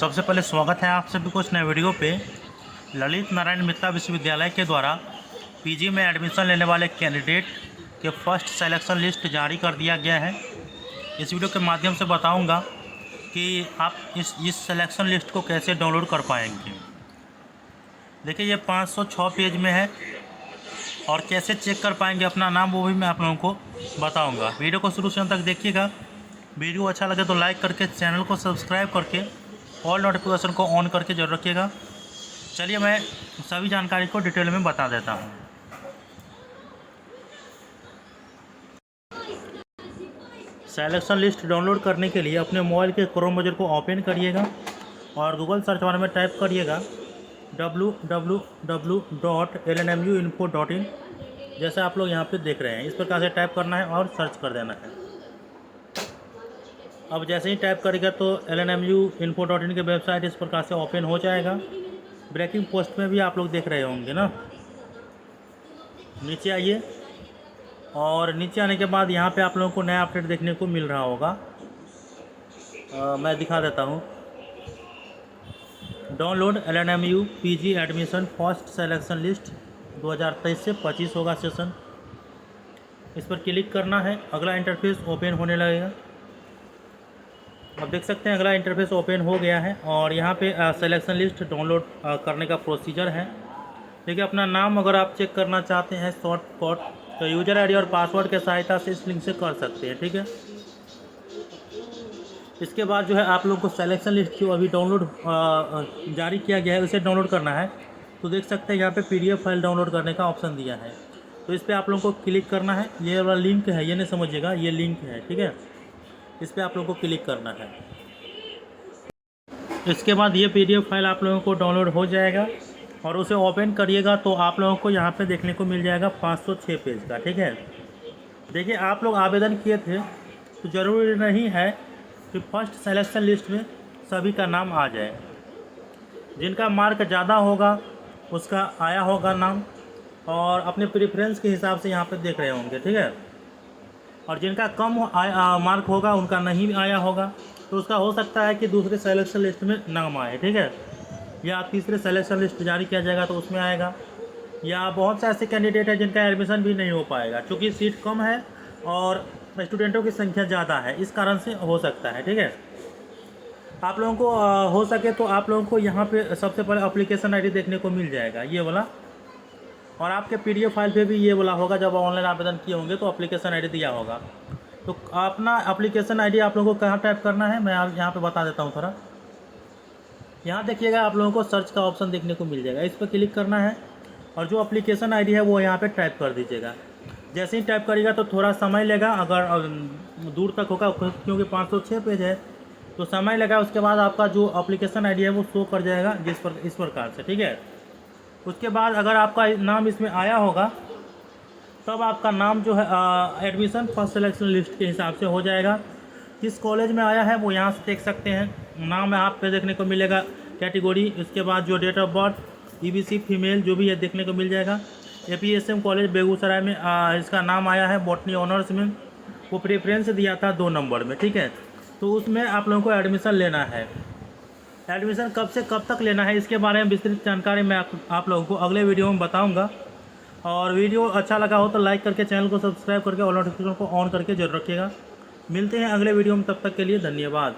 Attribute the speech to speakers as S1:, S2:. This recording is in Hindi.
S1: सबसे पहले स्वागत है आप सभी को इस नए वीडियो पे। ललित नारायण मित्रा विश्वविद्यालय के द्वारा पीजी में एडमिशन लेने वाले कैंडिडेट के फर्स्ट सिलेक्शन लिस्ट जारी कर दिया गया है। इस वीडियो के माध्यम से बताऊंगा कि आप इस सिलेक्शन लिस्ट को कैसे डाउनलोड कर पाएंगे। देखिए ये 506 पेज में है और कैसे चेक कर पाएंगे अपना नाम, वो भी मैं आप लोगों को बताऊँगा। वीडियो को शुरू से अंत तक देखिएगा। वीडियो अच्छा लगे तो लाइक करके चैनल को सब्सक्राइब करके ऑल नोटिफिकेशन को ऑन करके जरूर रखिएगा। चलिए मैं सभी जानकारी को डिटेल में बता देता हूँ। सिलेक्शन लिस्ट डाउनलोड करने के लिए अपने मोबाइल के क्रोम ब्राउज़र को ओपन करिएगा और गूगल सर्च बार में टाइप करिएगा www.lnmuinfo.in। जैसे आप लोग यहाँ पे देख रहे हैं, इस प्रकार से टाइप करना है और सर्च कर देना है। अब जैसे ही टाइप करेगा तो lnmuinfo.in की वेबसाइट इस प्रकार से ओपन हो जाएगा। ब्रेकिंग पोस्ट में भी आप लोग देख रहे होंगे ना। नीचे आइए और नीचे आने के बाद यहाँ पे आप लोगों को नया अपडेट देखने को मिल रहा होगा। मैं दिखा देता हूँ। Download LNMU PG admission first selection list 2023 से 25 होगा सेशन। इस पर क्लिक करना है। अगला इंटरफेस ओपन होने लगेगा। अब देख सकते हैं अगला इंटरफेस ओपन हो गया है और यहाँ पे सिलेक्शन लिस्ट डाउनलोड करने का प्रोसीजर है। देखिए अपना नाम अगर आप चेक करना चाहते हैं शॉर्टकट तो यूज़र आईडी और पासवर्ड के सहायता से इस लिंक से कर सकते हैं, ठीक है। इसके बाद जो है आप लोगों को सिलेक्शन लिस्ट जो अभी डाउनलोड जारी किया गया है उसे डाउनलोड करना है। तो देख सकते हैं यहाँ पे PDF फाइल डाउनलोड करने का ऑप्शन दिया है। तो इस पर आप लोगों को क्लिक करना है। ये वाला लिंक है, ये नहीं समझिएगा, ये लिंक है, ठीक है। इस पर आप लोगों को क्लिक करना है। इसके बाद ये PDF फाइल आप लोगों को डाउनलोड हो जाएगा और उसे ओपन करिएगा तो आप लोगों को यहाँ पे देखने को मिल जाएगा 506 पेज का, ठीक है। देखिए आप लोग आवेदन किए थे तो ज़रूरी नहीं है कि फर्स्ट सिलेक्शन लिस्ट में सभी का नाम आ जाए। जिनका मार्क ज़्यादा होगा उसका आया होगा नाम और अपने प्रेफरेंस के हिसाब से यहाँ पर देख रहे होंगे, ठीक है। और जिनका कम मार्क होगा उनका नहीं आया होगा तो उसका हो सकता है कि दूसरे सिलेक्शन लिस्ट में नाम आए, ठीक है। या तीसरे सिलेक्शन लिस्ट जारी किया जाएगा तो उसमें आएगा। या बहुत से ऐसे कैंडिडेट हैं जिनका एडमिशन भी नहीं हो पाएगा क्योंकि सीट कम है और स्टूडेंटों की संख्या ज़्यादा है, इस कारण से हो सकता है, ठीक है। आप लोगों को हो सके तो आप लोगों को यहाँ पे सबसे पहले एप्लीकेशन ID देखने को मिल जाएगा, ये वाला। और आपके PDF फाइल पे भी ये वाला होगा। जब ऑनलाइन आवेदन किए होंगे तो एप्लीकेशन ID दिया होगा। तो अपना एप्लीकेशन ID आप लोगों को कहाँ टाइप करना है मैं यहाँ पे बता देता हूँ थोड़ा। यहाँ देखिएगा आप लोगों को सर्च का ऑप्शन देखने को मिल जाएगा, इस पर क्लिक करना है और जो एप्लीकेशन ID है वो यहाँ पे टाइप कर दीजिएगा। जैसे ही टाइप करिएगा तो थोड़ा समय लेगा, अगर दूर तक होगा क्योंकि 506 पेज है तो समय लगा। उसके बाद आपका जो एप्लीकेशन ID है वो शो कर जाएगा इस प्रकार से, ठीक है। उसके बाद अगर आपका नाम इसमें आया होगा तब आपका नाम जो है एडमिशन फर्स्ट सिलेक्शन लिस्ट के हिसाब से हो जाएगा। किस कॉलेज में आया है वो यहाँ से देख सकते हैं। नाम आप पे देखने को मिलेगा, कैटेगरी, उसके बाद जो date of birth, EBC female जो भी है देखने को मिल जाएगा। APSM कॉलेज बेगूसराय में इसका नाम आया है बॉटनी ऑनर्स में। वो प्रेफरेंस दिया था 2 नंबर में, ठीक है। तो उसमें आप लोगों को एडमिशन लेना है। एडमिशन कब से कब तक लेना है इसके बारे में विस्तृत जानकारी मैं आप लोगों को अगले वीडियो में बताऊंगा। और वीडियो अच्छा लगा हो तो लाइक करके चैनल को सब्सक्राइब करके ऑल नोटिफिकेशन को ऑन करके जरूर रखिएगा। मिलते हैं अगले वीडियो में, तब तक के लिए धन्यवाद।